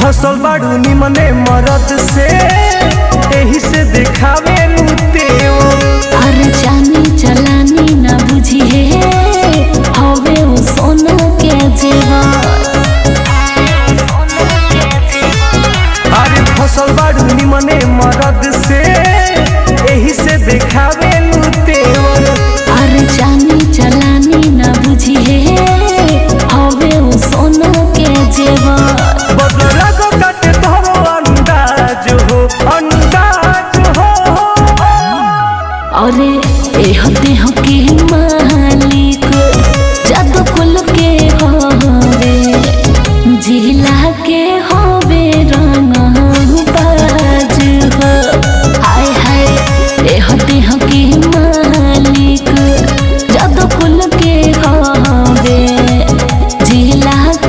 फसल बाड़ू निमने मरद से एही से देखावे तेवर। अरे जानी चलानी ना बुझिए हवे वो सोना के जेवर। अरे फसल बाड़ू निमने मरद से एही से देखावे तेवर। अरे जानी चलानी ना बुझिए हवे वो सोना के जेवर। बदला को काटे धरो अंदाज हो, अंदाज हो। अरे एह देह के मालिक जादू कुल के हवे जिला के